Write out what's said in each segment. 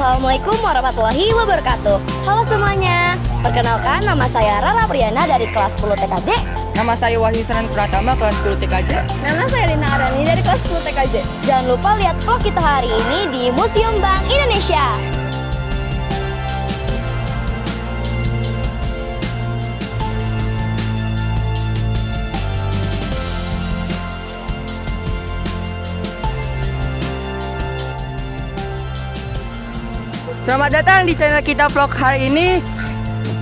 Assalamualaikum warahmatullahi wabarakatuh. Halo semuanya, perkenalkan nama saya Rara Priyana dari kelas 10 TKJ. Nama saya Wahyu Saran Pratama, kelas 10 TKJ. Nama saya Lina Arani dari kelas 10 TKJ. Jangan lupa lihat vlog kita hari ini di Museum Bank Indonesia. Selamat datang di channel kita vlog hari ini.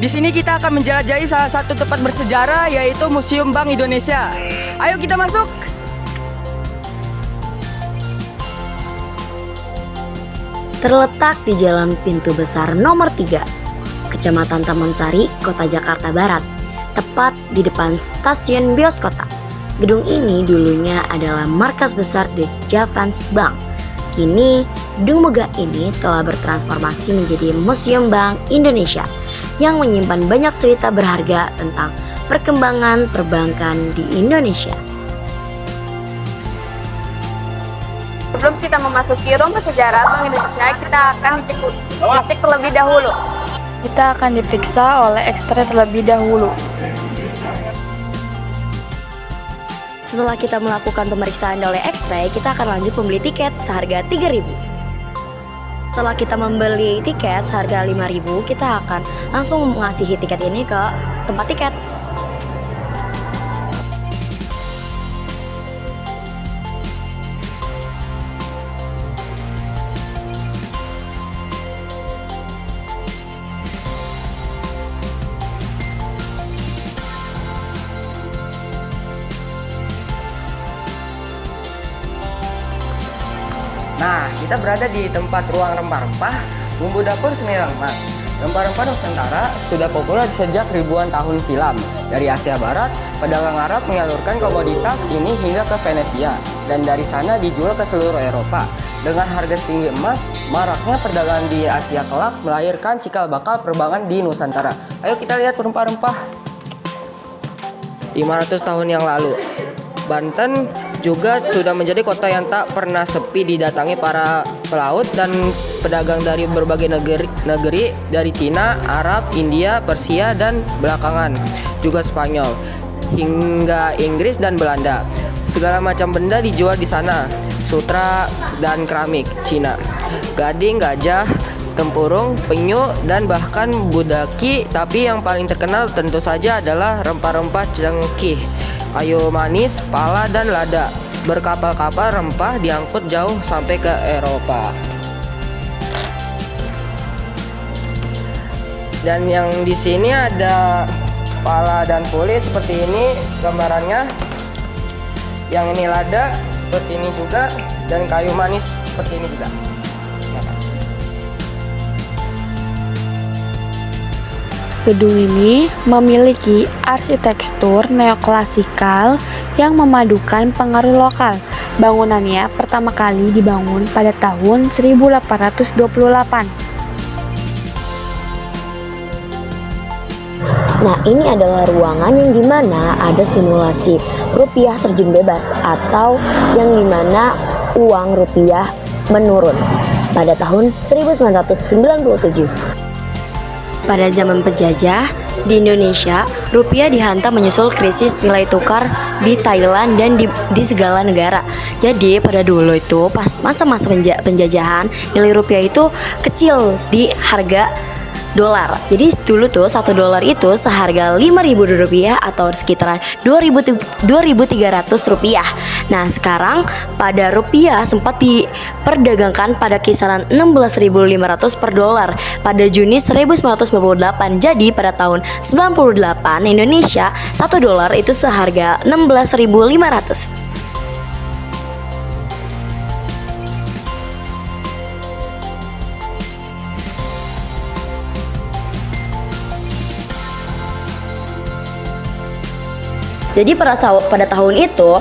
Di sini kita akan menjelajahi salah satu tempat bersejarah, yaitu Museum Bank Indonesia. Ayo kita masuk. Terletak di Jalan Pintu Besar nomor 3, Kecamatan Taman Sari, Kota Jakarta Barat, tepat di depan stasiun Bios Kota. Gedung ini dulunya adalah markas besar The Javans Bank. Kini, gedung megah ini telah bertransformasi menjadi Museum Bank Indonesia yang menyimpan banyak cerita berharga tentang perkembangan perbankan di Indonesia. Sebelum kita memasuki ruang sejarah Bank Indonesia, kita akan dicek terlebih dahulu. Kita akan diperiksa oleh X-ray terlebih dahulu. Setelah kita melakukan pemeriksaan oleh X-ray, kita akan lanjut membeli tiket seharga 3.000. Setelah kita membeli tiket seharga 5.000, kita akan langsung mengasihi tiket ini ke tempat tiket. Nah, kita berada di tempat ruang rempah-rempah, bumbu dapur Semirang Mas. Rempah-rempah Nusantara sudah populer sejak ribuan tahun silam. Dari Asia Barat, pedagang Arab menyalurkan komoditas ini hingga ke Venesia, dan dari sana dijual ke seluruh Eropa. Dengan harga setinggi emas, maraknya perdagangan di Asia kelak melahirkan cikal bakal perbankan di Nusantara. Ayo kita lihat rempah-rempah. 500 tahun yang lalu, Banten juga sudah menjadi kota yang tak pernah sepi didatangi para pelaut dan pedagang dari berbagai negeri dari Cina, Arab, India, Persia, dan belakangan juga Spanyol hingga Inggris dan Belanda. Segala macam benda dijual di sana, sutra dan keramik Cina, gading, gajah, tempurung, penyu, dan bahkan budaki. Tapi yang paling terkenal tentu saja adalah rempah-rempah cengkih, kayu manis, pala, dan lada. Berkapal-kapal rempah diangkut jauh sampai ke Eropa. Dan yang di sini ada pala dan puli seperti ini gambarannya. Yang ini lada seperti ini juga, dan kayu manis seperti ini juga. Terima kasih. Gedung ini memiliki arsitektur neoklasikal yang memadukan pengaruh lokal. Bangunannya pertama kali dibangun pada tahun 1828. Nah, ini adalah ruangan yang dimana ada simulasi rupiah terjun bebas atau yang dimana uang rupiah menurun pada tahun 1997. Pada zaman penjajah di Indonesia, rupiah dihantam menyusul krisis nilai tukar di Thailand dan di segala negara. Jadi pada dulu itu pas masa-masa penjajahan, nilai rupiah itu kecil di harga dolar. Jadi dulu tuh $1 itu seharga 5.000 rupiah atau sekitaran 2.300 rupiah. Nah sekarang pada rupiah sempat diperdagangkan pada kisaran 16.500 per dolar pada Juni 1998. Jadi pada tahun 98 Indonesia $1 itu seharga 16.500. Jadi pada tahun itu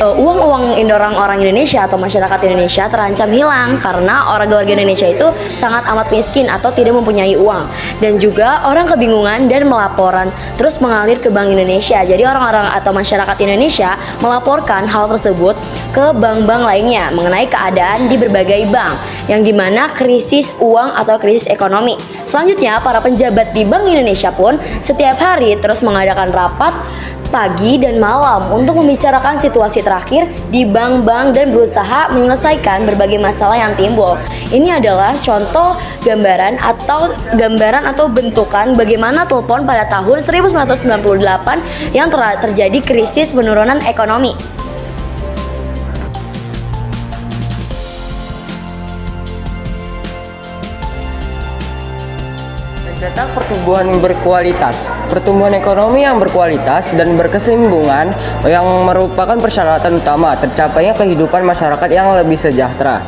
uang-uang orang Indonesia atau masyarakat Indonesia terancam hilang karena warga Indonesia itu sangat amat miskin atau tidak mempunyai uang, dan juga orang kebingungan dan melaporan terus mengalir ke Bank Indonesia. Jadi orang-orang atau masyarakat Indonesia melaporkan hal tersebut ke bank-bank lainnya mengenai keadaan di berbagai bank yang dimana krisis uang atau krisis ekonomi. Selanjutnya para penjabat di Bank Indonesia pun setiap hari terus mengadakan rapat pagi dan malam untuk membicarakan situasi terakhir di bank-bank dan berusaha menyelesaikan berbagai masalah yang timbul. Ini adalah contoh gambaran atau bentukan bagaimana telepon pada tahun 1998 yang terjadi krisis penurunan ekonomi. Mencetak pertumbuhan berkualitas. Pertumbuhan ekonomi yang berkualitas dan berkesinambungan yang merupakan persyaratan utama tercapainya kehidupan masyarakat yang lebih sejahtera.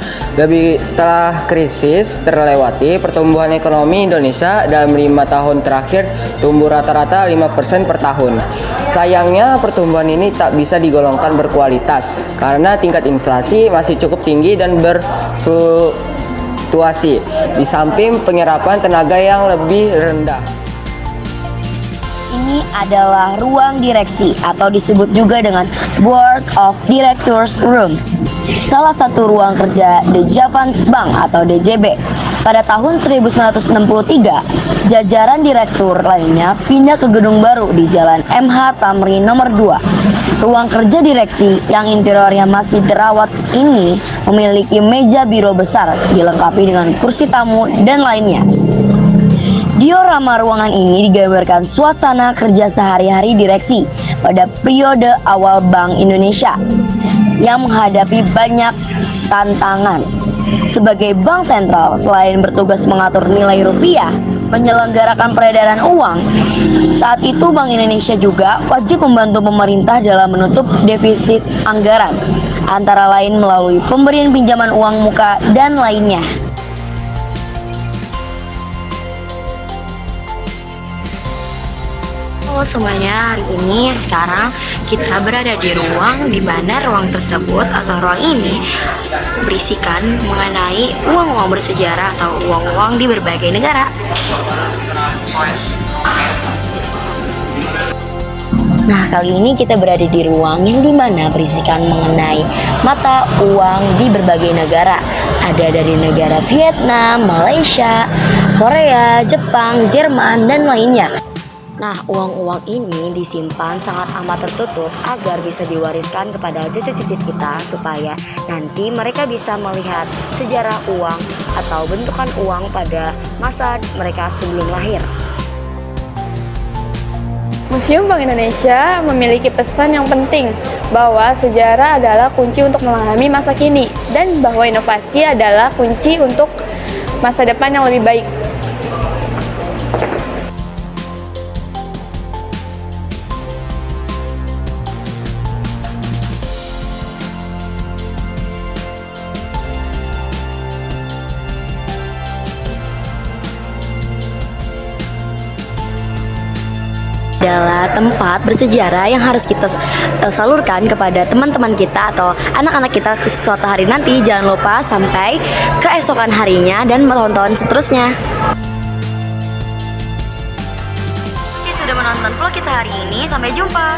Setelah krisis terlewati, pertumbuhan ekonomi Indonesia dalam 5 tahun terakhir tumbuh rata-rata 5% per tahun. Sayangnya pertumbuhan ini tak bisa digolongkan berkualitas karena tingkat inflasi masih cukup tinggi dan di samping penyerapan tenaga yang lebih rendah. Ini adalah ruang direksi atau disebut juga dengan Board of Directors Room, salah satu ruang kerja The Javans Bank atau DJB. Pada tahun 1963, jajaran direktur lainnya pindah ke gedung baru di Jalan MH Tamrin nomor 2. Ruang kerja direksi yang interiornya masih terawat ini memiliki meja biro besar dilengkapi dengan kursi tamu dan lainnya. Diorama ruangan ini digambarkan suasana kerja sehari-hari direksi pada periode awal Bank Indonesia yang menghadapi banyak tantangan. Sebagai bank sentral, selain bertugas mengatur nilai rupiah, menyelenggarakan peredaran uang, saat itu Bank Indonesia juga wajib membantu pemerintah dalam menutup defisit anggaran, antara lain melalui pemberian pinjaman uang muka dan lainnya. Halo semuanya, hari ini sekarang kita berada di ruang di mana ruang tersebut atau ruang ini berisikan mengenai uang-uang bersejarah atau uang-uang di berbagai negara. Nah, kali ini kita berada di ruang yang dimana berisikan mengenai mata uang di berbagai negara. Ada dari negara Vietnam, Malaysia, Korea, Jepang, Jerman, dan lainnya. Nah, uang-uang ini disimpan sangat amat tertutup agar bisa diwariskan kepada cucu-cucu kita supaya nanti mereka bisa melihat sejarah uang atau bentukan uang pada masa mereka sebelum lahir. Museum Bank Indonesia memiliki pesan yang penting bahwa sejarah adalah kunci untuk memahami masa kini dan bahwa inovasi adalah kunci untuk masa depan yang lebih baik. Adalah tempat bersejarah yang harus kita salurkan kepada teman-teman kita atau anak-anak kita suatu hari nanti. Jangan lupa sampai keesokan harinya dan tahun-tahun seterusnya. Sudah menonton vlog kita hari ini, sampai jumpa.